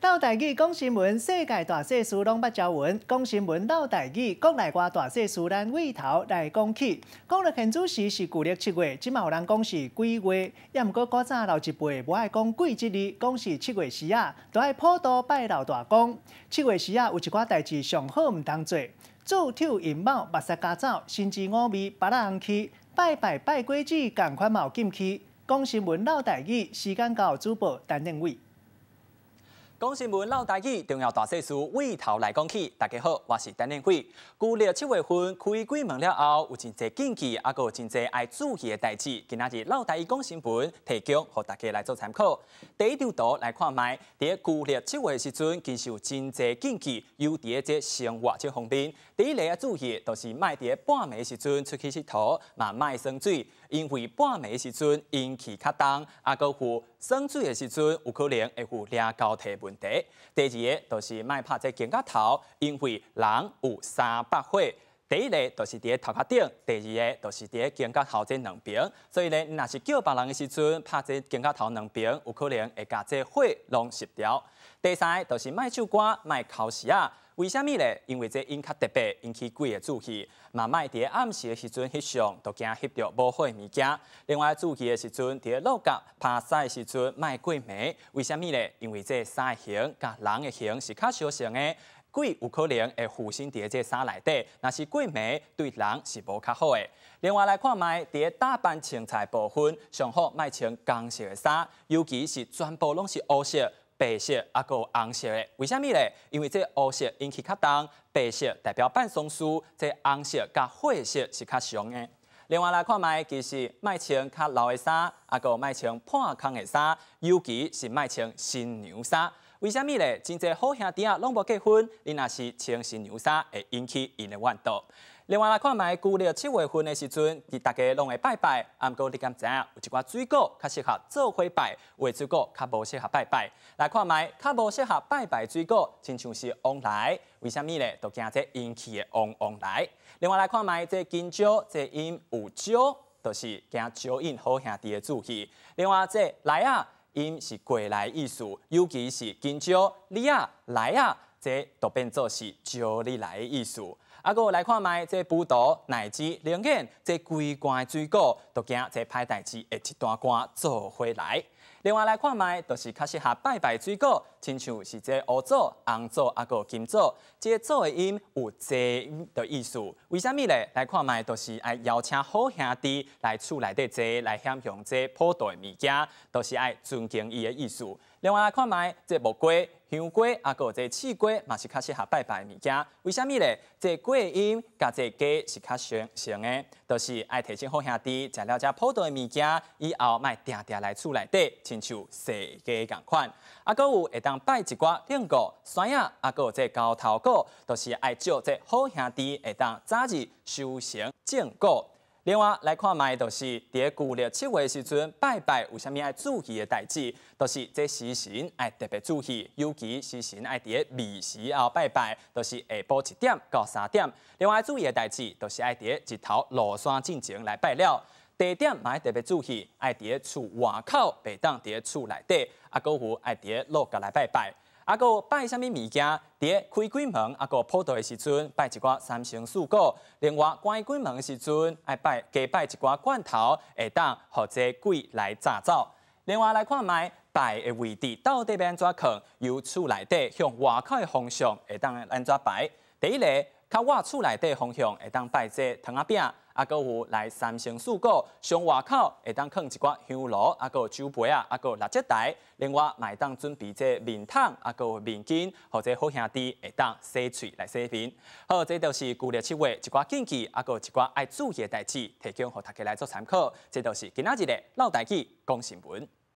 老台语讲新闻，世界大小事拢捌招闻。讲新闻老台语，国内外大小事咱位头来讲起。讲了现主时是旧历7月，即嘛有人讲是鬼月，也毋过古早老一辈无爱讲鬼这字，讲是7月时啊，都爱普渡拜老大公。7月时啊，有一寡代志上好毋通做，做丑寅卯，目屎加走，甚至五味别人红去，拜拜拜鬼子，共款嘛有禁忌。讲新闻老台语，时间到主播陈定伟。讲新闻老台语，重要大小事位头来讲起。大家好，我是陈连辉。旧历7月份开鬼门了后，有真侪禁忌，还有真侪爱注意的代志。今仔日老台语讲新闻，提供给大家来做参考。第一张图来看卖，伫旧历7月时阵，其实有真侪禁忌，尤伫这生活这方面。第一个要注意，就是卖伫半暝时阵出去佚佗，嘛卖耍水，因为半暝时阵阴气较重，还有有耍水的时阵，有可能会有抓交替问题。第二个就是卖拍这肩胛头，因为人有300岁。第一个就是伫头壳顶，第二个就是伫肩胛头这两边。所以呢，若是叫别人的时阵拍这肩胛头两边，有可能会把这火拢熄掉。第三个就是卖唱歌、卖口舌啊。为什么呢？因为这因较特别，引起鬼的注意。嘛，卖伫暗时的时阵翕相，都惊翕到无好的物件。另外注意的时阵，伫路角拍晒的时阵，卖过暝。为什么呢？因为这衫的形甲人的形是较相像的。鬼有可能会附身伫这衫内底，若是过暝对人是无较好的。另外来看卖，伫打扮穿插部分，上好卖穿红色的衫，尤其是全部拢是黑色、白色，还有红色的。为什么呢？因为这黑色阴气较重，白色代表办丧事，这红色甲火色是较凶的。另外来看卖，其实卖穿较老的衫，还有卖穿破空的衫，尤其是卖穿新娘衫。为什么呢？真侪好兄弟啊，拢无结婚，你若是穿新娘衫，会引起因的怨妒。另外来看卖，旧历7月份的时阵，大家拢会拜拜，啊，不过你敢知影有一寡水果较适合做伙拜，有的水果较无适合拜拜。来看卖，较无适合拜拜水果，亲像是旺来，为什么呢？就惊这阴气的旺来。另外来看卖，这金蕉，这因有蕉，就是惊招引好兄弟的注意。另外这来啊。因是过来意思，尤其是金蕉、李啊、来啊，这都变作是招你来的意思。啊，个来看卖这葡萄、奶枝、龙眼，这规罐水果，都惊这歹代志会一段罐做回来。另外来看卖，就是较适合拜拜水果，亲像是这乌枣、红枣，啊个金枣，这枣的音有济的意思。为什么呢？来看卖，就是爱邀请好兄弟来厝内底坐，来享用这普渡的物件，都是爱尊敬伊的意思。另外来看卖，这木瓜、香瓜，啊个这刺瓜，嘛是较适合拜拜的物件。为什么呢？这瓜的音甲这鸡是较像的，都是爱提醒好兄弟食了这普渡的物件，以后卖定定来厝内底，亲像细鸡共款。啊，个有会当拜一寡两个山啊，啊个这高头果，都是爱祝这好兄弟会当早日修成正果。另外来看卖，就是伫旧历7月时阵拜拜，有啥物爱注意的代志？就是这时辰爱特别注意，尤其时辰爱伫未时后拜拜，就是下晡1点到3点。另外注意的代志，就是爱伫日头落山进前来拜了。第一点嘛爱特别注意，爱伫厝外口，袂当伫厝内底，啊，搁有爱伫路角来拜拜。啊，个拜啥物物件？伫开鬼门，啊个普渡的时阵，拜一寡3生4果；另外关鬼门的时阵，爱加拜一寡罐头，会当互这鬼来炸走。另外来看卖拜的位置到底要安怎放？由厝内底向外口的方向会当安怎摆？第一个，较我厝内底方向会当拜这糖仔饼。啊，搁有来3生4果，上外口会当放一寡香炉，啊，搁酒杯啊，啊，搁蜡烛台。另外，嘛会当准备这面桶，啊，搁面巾，或者好兄弟会当洗嘴来洗面。好，这就是旧历7月一寡禁忌，啊，搁一寡爱注意的代志，提供给大家来做参考。这就是今仔日的老台语讲新闻。